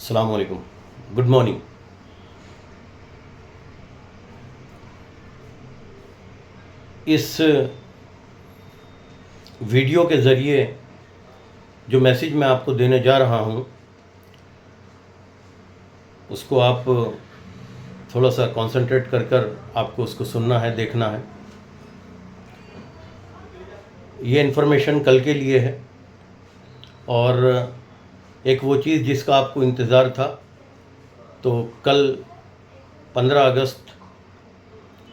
अस्सलाम वालेकुम, good morning. इस वीडियो के ज़रिए जो मैसेज मैं आपको देने जा रहा हूँ उसको आप थोड़ा सा कंसंट्रेट कर आपको उसको सुनना है, देखना है। ये इन्फॉर्मेशन कल के लिए है और एक वो चीज़ जिसका आपको इंतज़ार था। तो कल 15 अगस्त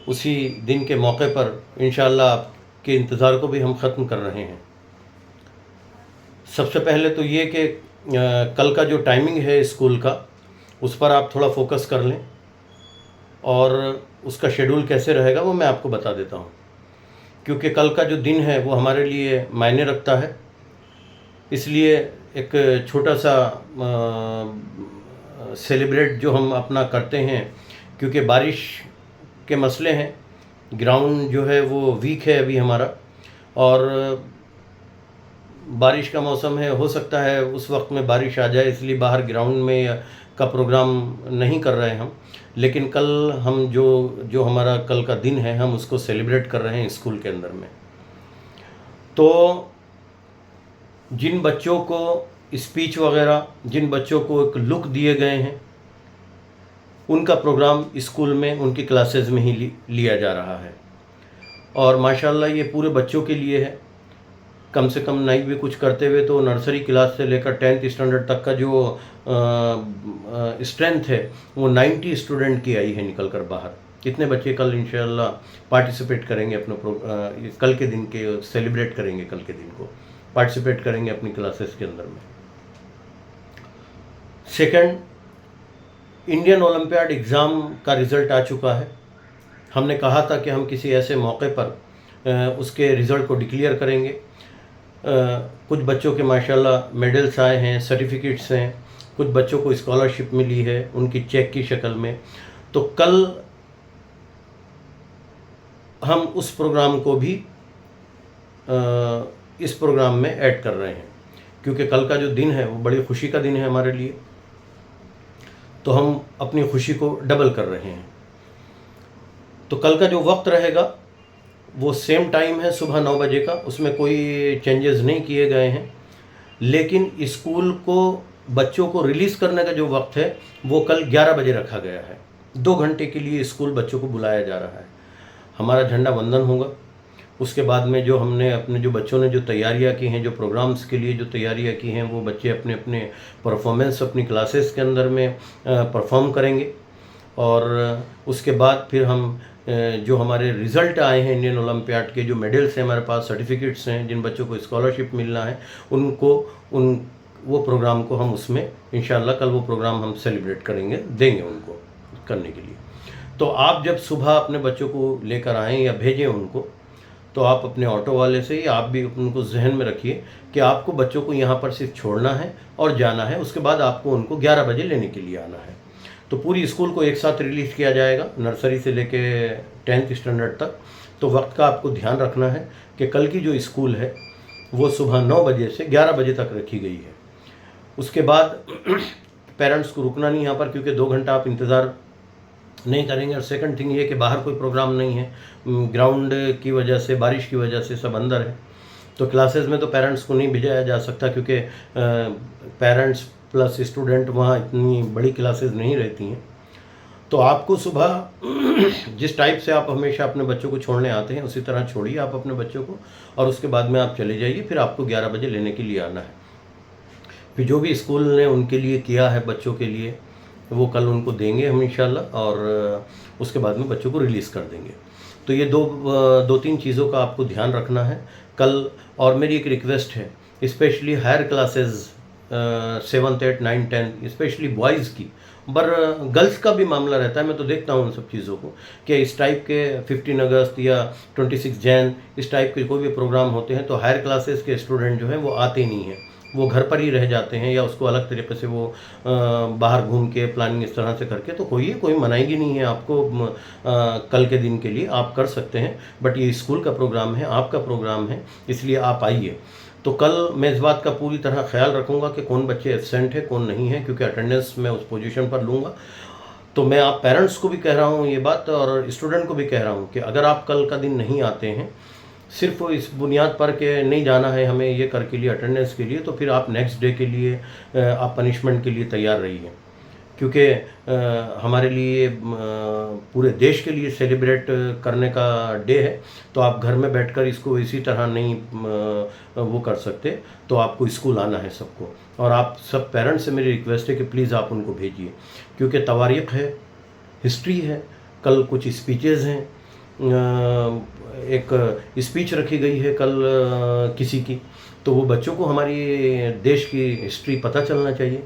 उसी दिन के मौके पर इंशाअल्लाह आपके इंतज़ार को भी हम ख़त्म कर रहे हैं। सबसे पहले तो ये कि कल का जो टाइमिंग है स्कूल का उस पर आप थोड़ा फोकस कर लें और उसका शेड्यूल कैसे रहेगा वो मैं आपको बता देता हूँ, क्योंकि कल का जो दिन है वो हमारे लिए मायने रखता है। इसलिए एक छोटा सा सेलिब्रेट जो हम अपना करते हैं, क्योंकि बारिश के मसले हैं, ग्राउंड जो है वो वीक है अभी हमारा, और बारिश का मौसम है, हो सकता है उस वक्त में बारिश आ जाए, इसलिए बाहर ग्राउंड में का प्रोग्राम नहीं कर रहे हम। लेकिन कल हम जो हमारा कल का दिन है हम उसको सेलिब्रेट कर रहे हैं स्कूल के अंदर में। तो जिन बच्चों को स्पीच वगैरह, जिन बच्चों को एक लुक दिए गए हैं, उनका प्रोग्राम स्कूल में उनकी क्लासेस में ही लिया जा रहा है। और माशाल्लाह ये पूरे बच्चों के लिए है। कम से कम नहीं भी कुछ करते हुए तो नर्सरी क्लास से लेकर 10th स्टैंडर्ड तक का जो स्ट्रेंथ है वो 90 स्टूडेंट की आई है निकल कर बाहर। कितने बच्चे कल इंशाअल्लाह पार्टिसिपेट करेंगे अपने कल के दिन के सेलिब्रेट करेंगे, कल के दिन को पार्टिसिपेट करेंगे अपनी क्लासेस के अंदर में। सेकंड, इंडियन ओलंपियाड एग्ज़ाम का रिज़ल्ट आ चुका है। हमने कहा था कि हम किसी ऐसे मौके पर उसके रिज़ल्ट को डिक्लेयर करेंगे। कुछ बच्चों के माशाल्लाह मेडल्स आए हैं, सर्टिफिकेट्स हैं, कुछ बच्चों को स्कॉलरशिप मिली है उनकी चेक की शक्ल में। तो कल हम उस प्रोग्राम को भी इस प्रोग्राम में ऐड कर रहे हैं, क्योंकि कल का जो दिन है वो बड़ी खुशी का दिन है हमारे लिए। तो हम अपनी खुशी को डबल कर रहे हैं। तो कल का जो वक्त रहेगा वो सेम टाइम है, सुबह 9 बजे का, उसमें कोई चेंजेस नहीं किए गए हैं। लेकिन स्कूल को बच्चों को रिलीज़ करने का जो वक्त है वो कल 11 बजे रखा गया है। 2 घंटे के लिए स्कूल बच्चों को बुलाया जा रहा है। हमारा झंडा वंदन होगा, उसके बाद में जो हमने अपने जो बच्चों ने जो तैयारियां की हैं, जो प्रोग्राम्स के लिए जो तैयारियां की हैं, वो बच्चे अपने अपने परफॉर्मेंस अपनी क्लासेस के अंदर में परफॉर्म करेंगे। और उसके बाद फिर हम जो हमारे रिज़ल्ट आए हैं इंडियन ओलंपियाड के, जो मेडल्स हैं हमारे पास, सर्टिफिकेट्स हैं, जिन बच्चों को स्कॉलरशिप मिलना है, उनको वो प्रोग्राम को हम उसमें इंशाअल्लाह कल वो प्रोग्राम हम सेलिब्रेट करेंगे, देंगे उनको करने के लिए। तो आप जब सुबह अपने बच्चों को लेकर आएँ या भेजें उनको, तो आप अपने ऑटो वाले से ही आप भी उनको जहन में रखिए कि आपको बच्चों को यहाँ पर सिर्फ छोड़ना है और जाना है, उसके बाद आपको उनको 11 बजे लेने के लिए आना है। तो पूरी स्कूल को एक साथ रिलीज़ किया जाएगा, नर्सरी से लेके 10th स्टैंडर्ड तक। तो वक्त का आपको ध्यान रखना है कि कल की जो स्कूल है वो सुबह 9 बजे से 11 बजे तक रखी गई है। उसके बाद पेरेंट्स को रुकना नहीं यहाँ पर, क्योंकि 2 घंटा आप इंतज़ार नहीं करेंगे। और सेकंड थिंग ये कि बाहर कोई प्रोग्राम नहीं है, ग्राउंड की वजह से, बारिश की वजह से सब अंदर है। तो क्लासेस में तो पेरेंट्स को नहीं भेजा जा सकता, क्योंकि पेरेंट्स प्लस स्टूडेंट वहाँ इतनी बड़ी क्लासेस नहीं रहती हैं। तो आपको सुबह जिस टाइप से आप हमेशा अपने बच्चों को छोड़ने आते हैं उसी तरह छोड़िए आप अपने बच्चों को, और उसके बाद में आप चले जाइए। फिर आपको 11 बजे लेने के लिए आना है। फिर जो भी स्कूल ने उनके लिए किया है बच्चों के लिए वो कल उनको देंगे हम इंशाल्लाह, और उसके बाद में बच्चों को रिलीज़ कर देंगे। तो ये दो तीन चीज़ों का आपको ध्यान रखना है कल। और मेरी एक रिक्वेस्ट है, specially higher classes 7th 8th 9th 10th specially boys की, पर गर्ल्स का भी मामला रहता है। मैं तो देखता हूँ उन सब चीज़ों को कि इस टाइप के 15 अगस्त या 26 जैन इस टाइप के कोई भी प्रोग्राम होते हैं तो हायर क्लासेस के स्टूडेंट जो हैं वो आते नहीं हैं, वो घर पर ही रह जाते हैं, या उसको अलग तरीके से वो बाहर घूम के प्लानिंग इस तरह से करके। तो कोई मनाएगी नहीं है आपको कल के दिन के लिए, आप कर सकते हैं। बट ये स्कूल का प्रोग्राम है, आपका प्रोग्राम है, इसलिए आप आइए। तो कल मैं इस बात का पूरी तरह ख्याल रखूँगा कि कौन बच्चे एब्सेंट है कौन नहीं है, क्योंकि अटेंडेंस मैं उस पोजीशन पर लूँगा। तो मैं आप पेरेंट्स को भी कह रहा हूँ ये बात, और स्टूडेंट को भी कह रहा हूँ कि अगर आप कल का दिन नहीं आते हैं सिर्फ इस बुनियाद पर कि नहीं जाना है हमें ये कर के लिए अटेंडेंस के लिए, तो फिर आप नेक्स्ट डे के लिए आप पनिशमेंट के लिए तैयार रहिए, क्योंकि हमारे लिए पूरे देश के लिए सेलिब्रेट करने का डे है। तो आप घर में बैठकर इसको इसी तरह नहीं वो कर सकते, तो आपको स्कूल आना है सबको। और आप सब पेरेंट्स से मेरी रिक्वेस्ट है कि प्लीज़ आप उनको भेजिए, क्योंकि तवारीख़ है, हिस्ट्री है, कल कुछ स्पीचेज़ हैं, एक स्पीच रखी गई है कल किसी की, तो वो बच्चों को हमारी देश की हिस्ट्री पता चलना चाहिए।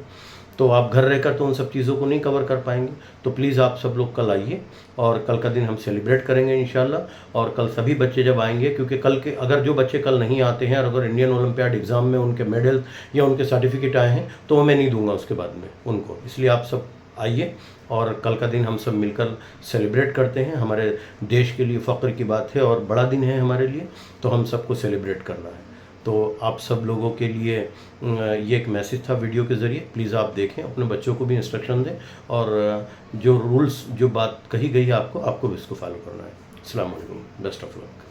तो आप घर रहकर तो उन सब चीज़ों को नहीं कवर कर पाएंगे। तो प्लीज़ आप सब लोग कल आइए, और कल का दिन हम सेलिब्रेट करेंगे इंशाल्लाह। और कल सभी बच्चे जब आएंगे, क्योंकि कल के अगर जो बच्चे कल नहीं आते हैं और अगर इंडियन ओलंपियाड एग्ज़ाम में उनके मेडल या उनके सर्टिफिकेट आए हैं तो वो मैं नहीं दूंगा उसके बाद में उनको। इसलिए आप सब आइए और कल का दिन हम सब मिलकर सेलिब्रेट करते हैं। हमारे देश के लिए फ़ख्र की बात है और बड़ा दिन है हमारे लिए, तो हम सबको सेलिब्रेट करना है। तो आप सब लोगों के लिए ये एक मैसेज था वीडियो के ज़रिए। प्लीज़ आप देखें, अपने बच्चों को भी इंस्ट्रक्शन दें, और जो रूल्स जो बात कही गई है आपको भी इसको फॉलो करना है। अस्सलाम वालेकुम, बेस्ट ऑफ लक।